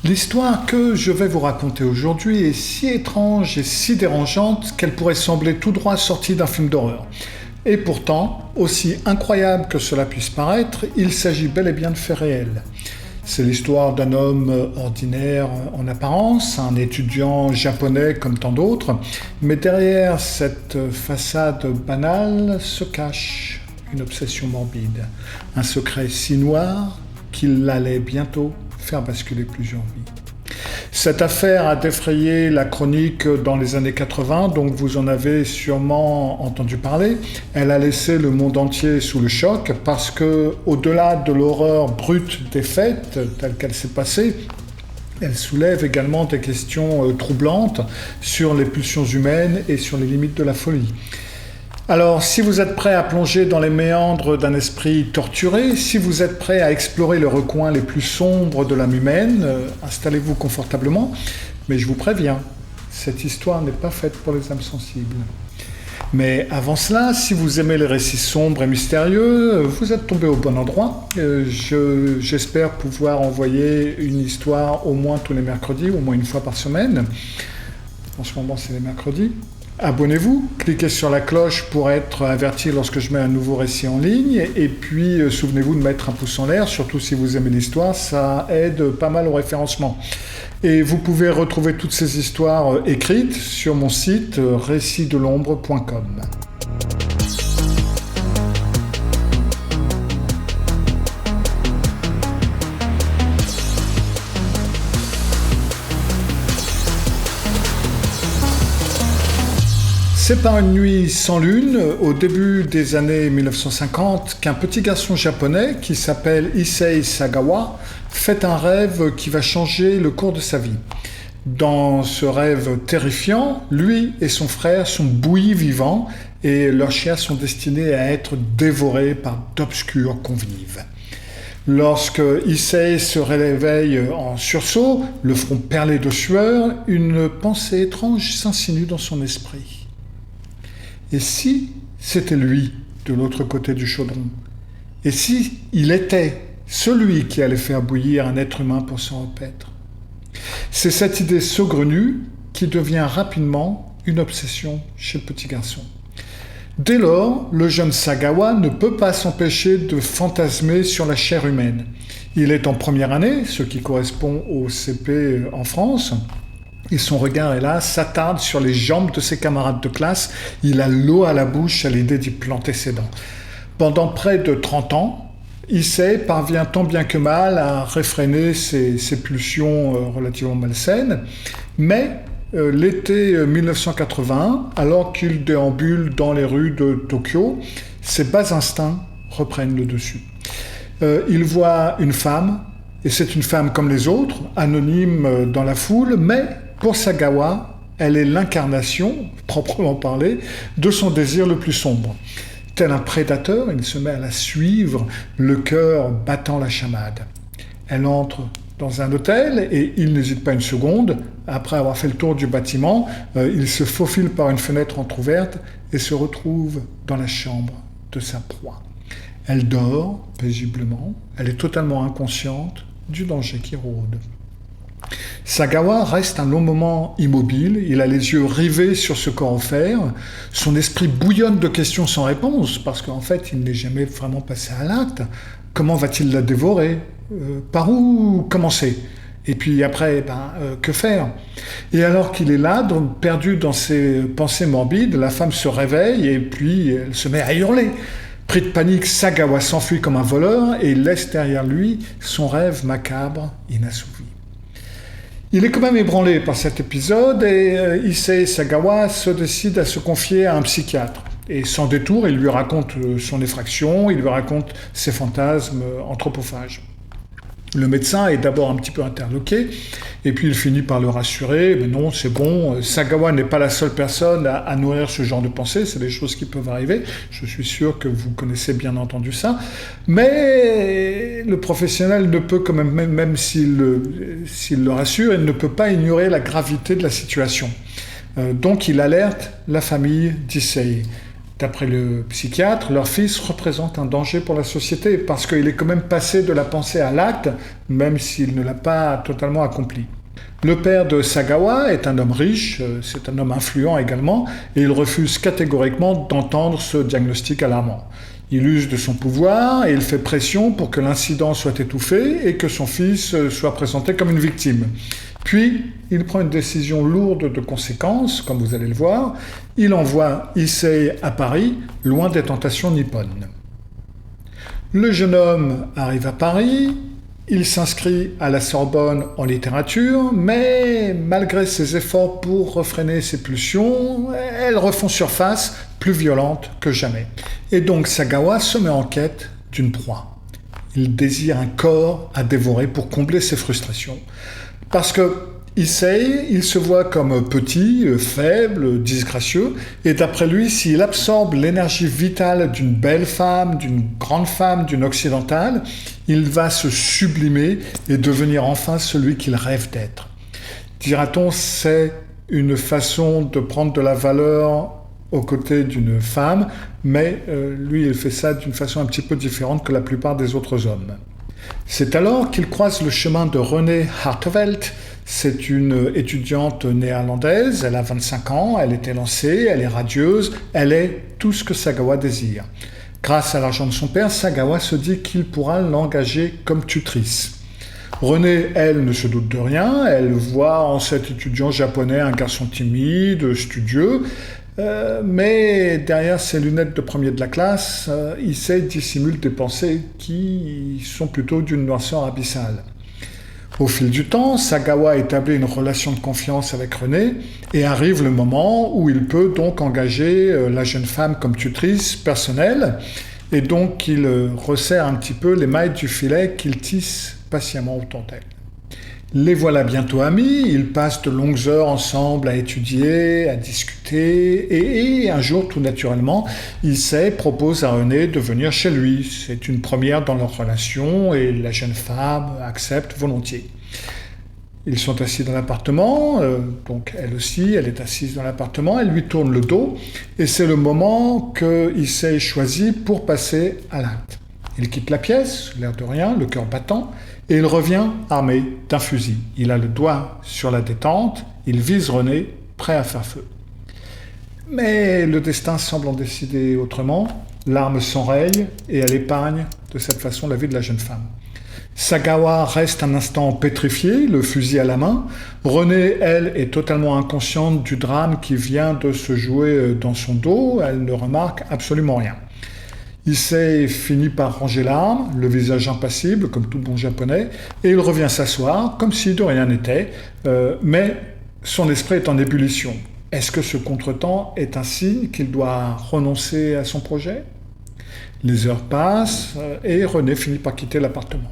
L'histoire que je vais vous raconter aujourd'hui est si étrange et si dérangeante qu'elle pourrait sembler tout droit sortie d'un film d'horreur. Et pourtant, aussi incroyable que cela puisse paraître, il s'agit bel et bien de faits réels. C'est l'histoire d'un homme ordinaire en apparence, un étudiant japonais comme tant d'autres, mais derrière cette façade banale se cache une obsession morbide, un secret si noir qu'il allait bientôt faire basculer plusieurs vies. Cette affaire a défrayé la chronique dans les années 80, donc vous en avez sûrement entendu parler. Elle a laissé le monde entier sous le choc parce que, au-delà de l'horreur brute des faits, telle qu'elle s'est passée, elle soulève également des questions troublantes sur les pulsions humaines et sur les limites de la folie. Alors, si vous êtes prêt à plonger dans les méandres d'un esprit torturé, si vous êtes prêt à explorer les recoins les plus sombres de l'âme humaine, installez-vous confortablement, mais je vous préviens, cette histoire n'est pas faite pour les âmes sensibles. Mais avant cela, si vous aimez les récits sombres et mystérieux, vous êtes tombé au bon endroit. J'espère pouvoir envoyer une histoire au moins tous les mercredis, au moins une fois par semaine. En ce moment, c'est les mercredis. Abonnez-vous, cliquez sur la cloche pour être averti lorsque je mets un nouveau récit en ligne et puis souvenez-vous de mettre un pouce en l'air, surtout si vous aimez l'histoire, ça aide pas mal au référencement. Et vous pouvez retrouver toutes ces histoires écrites sur mon site récitsdelombre.com. C'est par une nuit sans lune, au début des années 1950, qu'un petit garçon japonais qui s'appelle Issei Sagawa fait un rêve qui va changer le cours de sa vie. Dans ce rêve terrifiant, lui et son frère sont bouillis vivants et leurs chairs sont destinées à être dévorées par d'obscurs convives. Lorsque Issei se réveille en sursaut, le front perlé de sueur, une pensée étrange s'insinue dans son esprit. Et si c'était lui, de l'autre côté du chaudron? Et si il était celui qui allait faire bouillir un être humain pour s'en repaître? C'est cette idée saugrenue qui devient rapidement une obsession chez le petit garçon. Dès lors, le jeune Sagawa ne peut pas s'empêcher de fantasmer sur la chair humaine. Il est en première année, ce qui correspond au CP en France, et son regard, hélas, s'attarde sur les jambes de ses camarades de classe. Il a l'eau à la bouche à l'idée d'y planter ses dents. Pendant près de 30 ans, Issei parvient tant bien que mal à réfréner ses pulsions relativement malsaines. Mais l'été 1981, alors qu'il déambule dans les rues de Tokyo, ses bas instincts reprennent le dessus. Il voit une femme, et c'est une femme comme les autres, anonyme dans la foule, mais pour Sagawa, elle est l'incarnation, proprement parlée, de son désir le plus sombre. Tel un prédateur, il se met à la suivre, le cœur battant la chamade. Elle entre dans un hôtel et il n'hésite pas une seconde. Après avoir fait le tour du bâtiment, il se faufile par une fenêtre entrouverte et se retrouve dans la chambre de sa proie. Elle dort paisiblement, elle est totalement inconsciente du danger qui rôde. Sagawa reste un long moment immobile, il a les yeux rivés sur ce corps offert, son esprit bouillonne de questions sans réponse, parce qu'en fait il n'est jamais vraiment passé à l'acte. Comment va-t-il la dévorer? Par où commencer? Et puis après, que faire? Et alors qu'il est là, donc, perdu dans ses pensées morbides, la femme se réveille et puis elle se met à hurler. Pris de panique, Sagawa s'enfuit comme un voleur et laisse derrière lui son rêve macabre inassouvi. Il est quand même ébranlé par cet épisode et Issei Sagawa se décide à se confier à un psychiatre. Et sans détour, il lui raconte son effraction, il lui raconte ses fantasmes anthropophages. Le médecin est d'abord un petit peu interloqué, et puis il finit par le rassurer, mais non, c'est bon, Sagawa n'est pas la seule personne à nourrir ce genre de pensée, c'est des choses qui peuvent arriver, je suis sûr que vous connaissez bien entendu ça, mais le professionnel ne peut quand même s'il le rassure, il ne peut pas ignorer la gravité de la situation. Donc il alerte la famille d'Issei. D'après le psychiatre, leur fils représente un danger pour la société parce qu'il est quand même passé de la pensée à l'acte, même s'il ne l'a pas totalement accompli. Le père de Sagawa est un homme riche, c'est un homme influent également, et il refuse catégoriquement d'entendre ce diagnostic alarmant. Il use de son pouvoir et il fait pression pour que l'incident soit étouffé et que son fils soit présenté comme une victime. Puis, il prend une décision lourde de conséquences, comme vous allez le voir. Il envoie Issei à Paris, loin des tentations nippones. Le jeune homme arrive à Paris, il s'inscrit à la Sorbonne en littérature, mais malgré ses efforts pour refréner ses pulsions, elles refont surface, plus violentes que jamais. Et donc Sagawa se met en quête d'une proie. Il désire un corps à dévorer pour combler ses frustrations. Parce que Issei, il se voit comme petit, faible, disgracieux, et d'après lui, s'il absorbe l'énergie vitale d'une belle femme, d'une grande femme, d'une occidentale, il va se sublimer et devenir enfin celui qu'il rêve d'être. Dira-t-on, c'est une façon de prendre de la valeur aux côtés d'une femme, mais lui, il fait ça d'une façon un petit peu différente que la plupart des autres hommes. C'est alors qu'il croise le chemin de Renée Hartevelt. C'est une étudiante néerlandaise, elle a 25 ans, elle est élancée, elle est radieuse, elle est tout ce que Sagawa désire. Grâce à l'argent de son père, Sagawa se dit qu'il pourra l'engager comme tutrice. Renée, elle, ne se doute de rien, elle voit en cet étudiant japonais un garçon timide, studieux, mais derrière ses lunettes de premier de la classe, Issei dissimule des pensées qui sont plutôt d'une noirceur abyssale. Au fil du temps, Sagawa établit une relation de confiance avec Renée et arrive le moment où il peut donc engager la jeune femme comme tutrice personnelle et donc il resserre un petit peu les mailles du filet qu'il tisse patiemment autour d'elle. Les voilà bientôt amis, ils passent de longues heures ensemble à étudier, à discuter, et un jour, tout naturellement, Issei propose à Renée de venir chez lui. C'est une première dans leur relation, et la jeune femme accepte volontiers. Ils sont assis dans l'appartement, donc elle aussi, elle est assise dans l'appartement, elle lui tourne le dos, et c'est le moment que Issei choisit pour passer à l'acte. Il quitte la pièce, l'air de rien, le cœur battant, et il revient armé d'un fusil. Il a le doigt sur la détente, il vise Renée, prêt à faire feu. Mais le destin semble en décider autrement, l'arme s'enraye et elle épargne de cette façon la vie de la jeune femme. Sagawa reste un instant pétrifié, le fusil à la main. Renée, elle, est totalement inconsciente du drame qui vient de se jouer dans son dos, elle ne remarque absolument rien. Issei finit par ranger l'arme, le visage impassible, comme tout bon japonais, et il revient s'asseoir, comme si de rien n'était, mais son esprit est en ébullition. Est-ce que ce contretemps est un signe qu'il doit renoncer à son projet ? Les heures passent, et Renée finit par quitter l'appartement.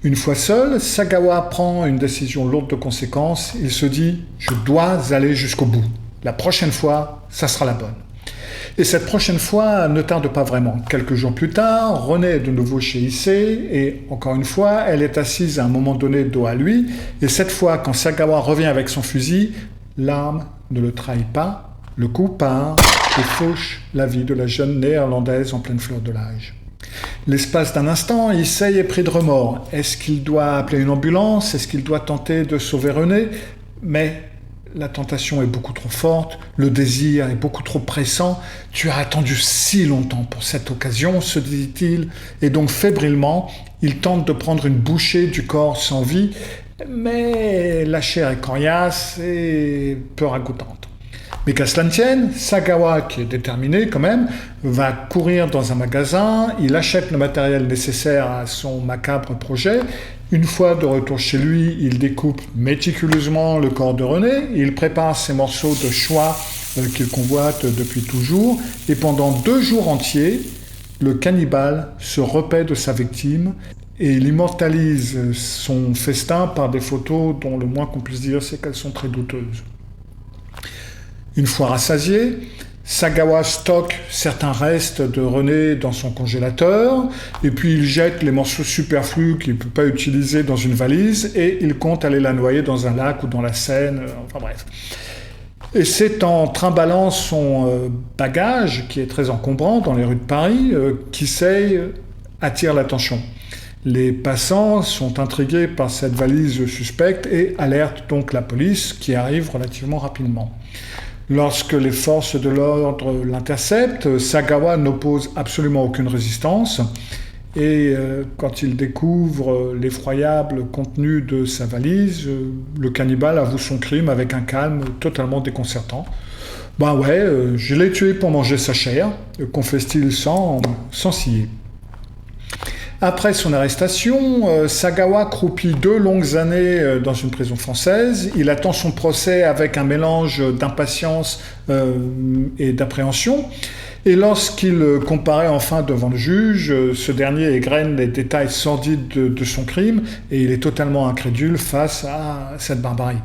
Une fois seul, Sagawa prend une décision lourde de conséquences. Il se dit « Je dois aller jusqu'au bout. La prochaine fois, ça sera la bonne. » Et cette prochaine fois ne tarde pas vraiment. Quelques jours plus tard, Renée est de nouveau chez Issei et encore une fois, elle est assise à un moment donné dos à lui. Et cette fois, quand Sagawa revient avec son fusil, l'arme ne le trahit pas, le coup part et fauche la vie de la jeune néerlandaise en pleine fleur de l'âge. L'espace d'un instant, Issei est pris de remords. Est-ce qu'il doit appeler une ambulance ? Est-ce qu'il doit tenter de sauver Renée ? Mais la tentation est beaucoup trop forte, le désir est beaucoup trop pressant. Tu as attendu si longtemps pour cette occasion, se dit-il, et donc fébrilement, il tente de prendre une bouchée du corps sans vie, mais la chair est coriace et peu ragoûtante. Mais qu'à cela ne tienne, Sagawa, qui est déterminé quand même, va courir dans un magasin, il achète le matériel nécessaire à son macabre projet. Une fois de retour chez lui, il découpe méticuleusement le corps de Renée, il prépare ses morceaux de choix qu'il convoite depuis toujours, et pendant 2 jours entiers, le cannibale se repaît de sa victime et il immortalise son festin par des photos dont le moins qu'on puisse dire c'est qu'elles sont très douteuses. Une fois rassasié, Sagawa stocke certains restes de Renée dans son congélateur, et puis il jette les morceaux superflus qu'il ne peut pas utiliser dans une valise, et il compte aller la noyer dans un lac ou dans la Seine, enfin bref. Et c'est en trimballant son bagage, qui est très encombrant dans les rues de Paris, qu'Issei attire l'attention. Les passants sont intrigués par cette valise suspecte et alertent donc la police qui arrive relativement rapidement. Lorsque les forces de l'ordre l'interceptent, Sagawa n'oppose absolument aucune résistance et quand il découvre l'effroyable contenu de sa valise, le cannibale avoue son crime avec un calme totalement déconcertant. « Ben ouais, je l'ai tué pour manger sa chair », confesse-t-il sans ciller. Après son arrestation, Sagawa croupit 2 longues années dans une prison française. Il attend son procès avec un mélange d'impatience et d'appréhension. Et lorsqu'il comparaît enfin devant le juge, ce dernier égrène les détails sordides de son crime et il est totalement incrédule face à cette barbarie.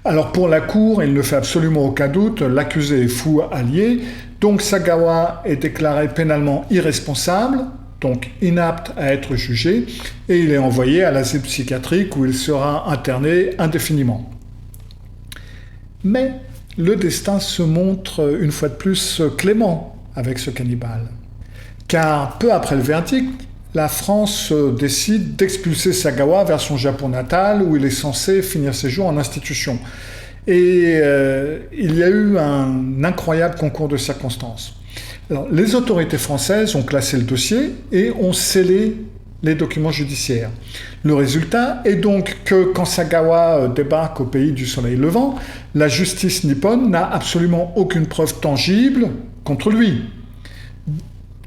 Alors pour la cour, il ne fait absolument aucun doute, l'accusé est fou allié, donc Sagawa est déclaré pénalement irresponsable, donc inapte à être jugé, et il est envoyé à l'asile psychiatrique où il sera interné indéfiniment. Mais le destin se montre une fois de plus clément avec ce cannibale. Car peu après le verdict, la France décide d'expulser Sagawa vers son Japon natal où il est censé finir ses jours en institution. Et il y a eu un incroyable concours de circonstances. Alors, les autorités françaises ont classé le dossier et ont scellé les documents judiciaires. Le résultat est donc que quand Sagawa débarque au pays du soleil levant, la justice nippone n'a absolument aucune preuve tangible contre lui.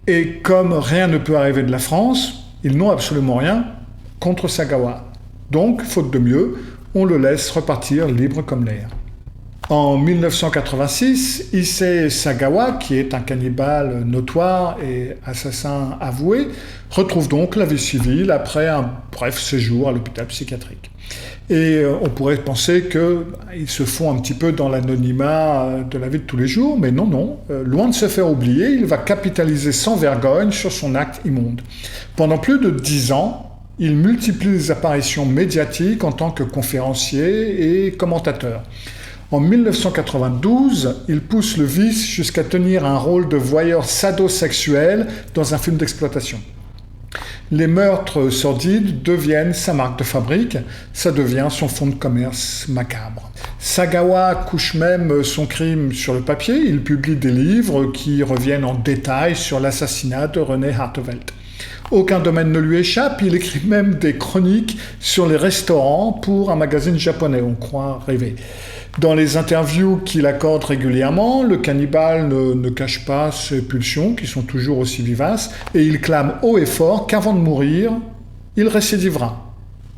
Et comme rien ne peut arriver de la France, ils n'ont absolument rien contre Sagawa. Donc, faute de mieux, on le laisse repartir libre comme l'air. En 1986, Issei Sagawa, qui est un cannibale notoire et assassin avoué, retrouve donc la vie civile après un bref séjour à l'hôpital psychiatrique. Et on pourrait penser qu'il se fond un petit peu dans l'anonymat de la vie de tous les jours, mais non, loin de se faire oublier, il va capitaliser sans vergogne sur son acte immonde. Pendant plus de 10 ans, il multiplie les apparitions médiatiques en tant que conférencier et commentateur. En 1992, il pousse le vice jusqu'à tenir un rôle de voyeur sadosexuel dans un film d'exploitation. Les meurtres sordides deviennent sa marque de fabrique, ça devient son fonds de commerce macabre. Sagawa couche même son crime sur le papier, il publie des livres qui reviennent en détail sur l'assassinat de René Hartevelt. Aucun domaine ne lui échappe, il écrit même des chroniques sur les restaurants pour un magazine japonais, on croit rêver. Dans les interviews qu'il accorde régulièrement, le cannibale ne cache pas ses pulsions, qui sont toujours aussi vivaces, et il clame haut et fort qu'avant de mourir, il récidivera.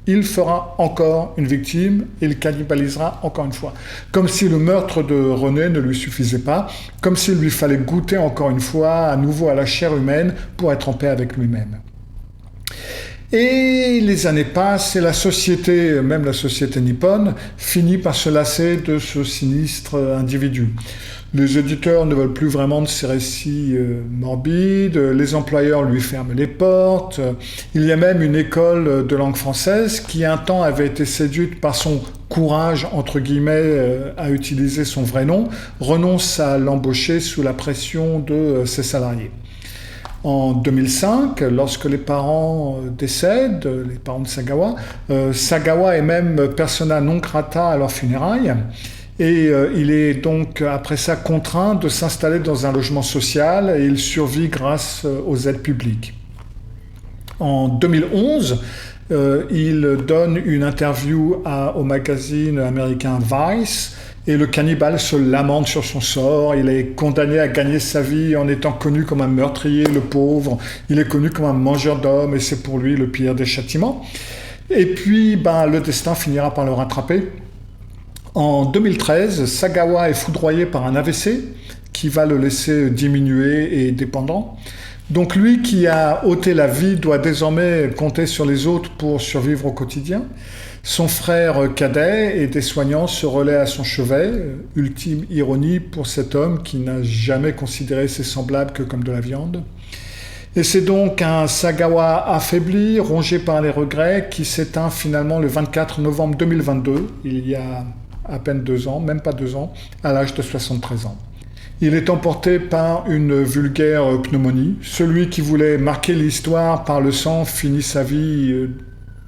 Il fera encore une victime et il cannibalisera encore une fois. Comme si le meurtre de René ne lui suffisait pas, comme s'il lui fallait goûter encore une fois à nouveau à la chair humaine pour être en paix avec lui-même. Et les années passent et la société, même la société nippone, finit par se lasser de ce sinistre individu. Les éditeurs ne veulent plus vraiment de ces récits morbides, les employeurs lui ferment les portes. Il y a même une école de langue française qui un temps avait été séduite par son courage, entre guillemets, à utiliser son vrai nom, renonce à l'embaucher sous la pression de ses salariés. En 2005, lorsque les parents décèdent, les parents de Sagawa, Sagawa est même persona non grata à leurs funérailles. Et il est donc, après ça, contraint de s'installer dans un logement social et il survit grâce aux aides publiques. En 2011, il donne une interview au magazine américain Vice et le cannibale se lamente sur son sort. Il est condamné à gagner sa vie en étant connu comme un meurtrier, le pauvre. Il est connu comme un mangeur d'hommes et c'est pour lui le pire des châtiments. Et puis, le destin finira par le rattraper. En 2013, Sagawa est foudroyé par un AVC qui va le laisser diminué et dépendant. Donc lui qui a ôté la vie doit désormais compter sur les autres pour survivre au quotidien. Son frère cadet et des soignants se relaient à son chevet, ultime ironie pour cet homme qui n'a jamais considéré ses semblables que comme de la viande. Et c'est donc un Sagawa affaibli, rongé par les regrets, qui s'éteint finalement le 24 novembre 2022, il y a à peine 2 ans, même pas 2 ans, à l'âge de 73 ans. Il est emporté par une vulgaire pneumonie. Celui qui voulait marquer l'histoire par le sang finit sa vie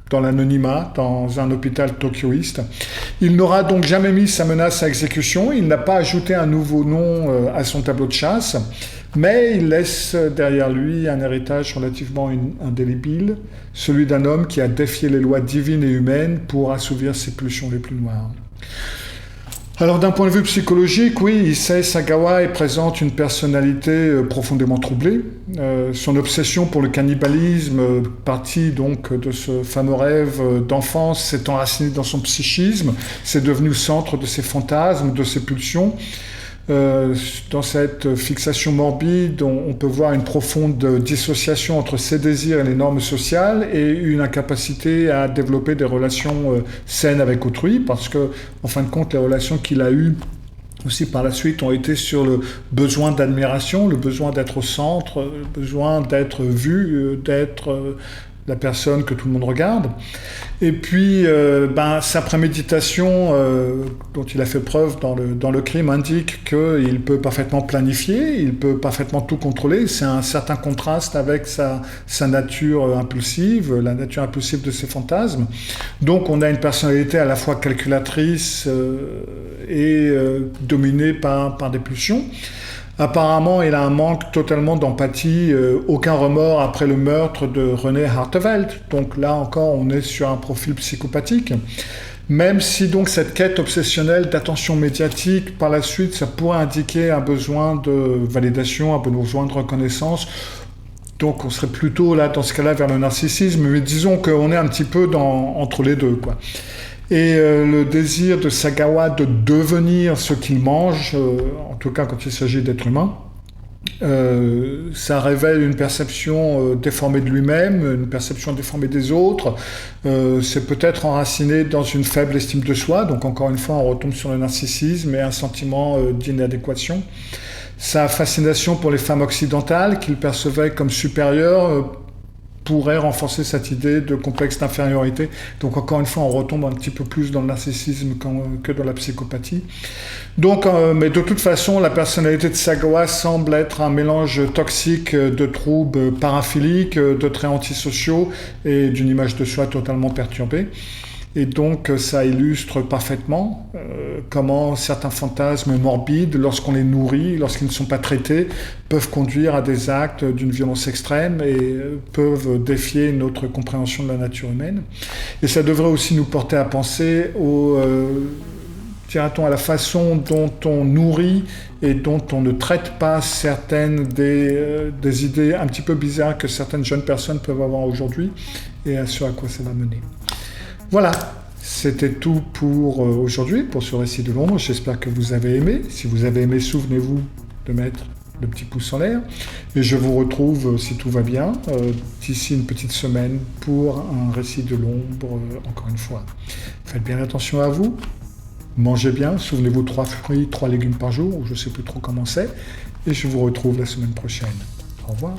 dans l'anonymat, dans un hôpital tokyoïste. Il n'aura donc jamais mis sa menace à exécution, il n'a pas ajouté un nouveau nom à son tableau de chasse, mais il laisse derrière lui un héritage relativement indélébile, celui d'un homme qui a défié les lois divines et humaines pour assouvir ses pulsions les plus noires. Alors d'un point de vue psychologique, oui, Issei Sagawa présente une personnalité profondément troublée. Son obsession pour le cannibalisme, partie donc de ce fameux rêve d'enfance, s'est enracinée dans son psychisme, c'est devenu le centre de ses fantasmes, de ses pulsions. Dans cette fixation morbide, on peut voir une profonde dissociation entre ses désirs et les normes sociales et une incapacité à développer des relations saines avec autrui, parce que, en fin de compte, les relations qu'il a eues aussi par la suite ont été sur le besoin d'admiration, le besoin d'être au centre, le besoin d'être vu, d'être la personne que tout le monde regarde. Et puis, sa préméditation, dont il a fait preuve dans le crime, indique qu'il peut parfaitement planifier, il peut parfaitement tout contrôler. C'est un certain contraste avec sa nature impulsive, la nature impulsive de ses fantasmes. Donc, on a une personnalité à la fois calculatrice et dominée par des pulsions. Apparemment, il a un manque totalement d'empathie, aucun remords après le meurtre de René Hartevelt. Donc là encore, on est sur un profil psychopathique. Même si donc cette quête obsessionnelle d'attention médiatique, par la suite, ça pourrait indiquer un besoin de validation, un besoin de reconnaissance. Donc on serait plutôt là, dans ce cas-là, vers le narcissisme. Mais disons qu'on est un petit peu entre les deux, quoi. Et le désir de Sagawa de devenir ce qu'il mange, en tout cas quand il s'agit d'êtres humains, ça révèle une perception déformée de lui-même, une perception déformée des autres. C'est peut-être enraciné dans une faible estime de soi, donc encore une fois on retombe sur le narcissisme et un sentiment d'inadéquation. Sa fascination pour les femmes occidentales qu'il percevait comme supérieures pourrait renforcer cette idée de complexe d'infériorité. Donc encore une fois, on retombe un petit peu plus dans le narcissisme que dans la psychopathie. Donc, mais de toute façon, la personnalité de Sagawa semble être un mélange toxique de troubles paraphiliques, de traits antisociaux et d'une image de soi totalement perturbée. Et donc, ça illustre parfaitement comment certains fantasmes morbides, lorsqu'on les nourrit, lorsqu'ils ne sont pas traités, peuvent conduire à des actes d'une violence extrême et peuvent défier notre compréhension de la nature humaine. Et ça devrait aussi nous porter à penser à la façon dont on nourrit et dont on ne traite pas certaines des idées un petit peu bizarres que certaines jeunes personnes peuvent avoir aujourd'hui et à ce à quoi ça va mener. Voilà, c'était tout pour aujourd'hui, pour ce récit de l'ombre. J'espère que vous avez aimé. Si vous avez aimé, souvenez-vous de mettre le petit pouce en l'air. Et je vous retrouve, si tout va bien, d'ici une petite semaine pour un récit de l'ombre, encore une fois. Faites bien attention à vous. Mangez bien. Souvenez-vous, 3 fruits, 3 légumes par jour, ou je ne sais plus trop comment c'est. Et je vous retrouve la semaine prochaine. Au revoir.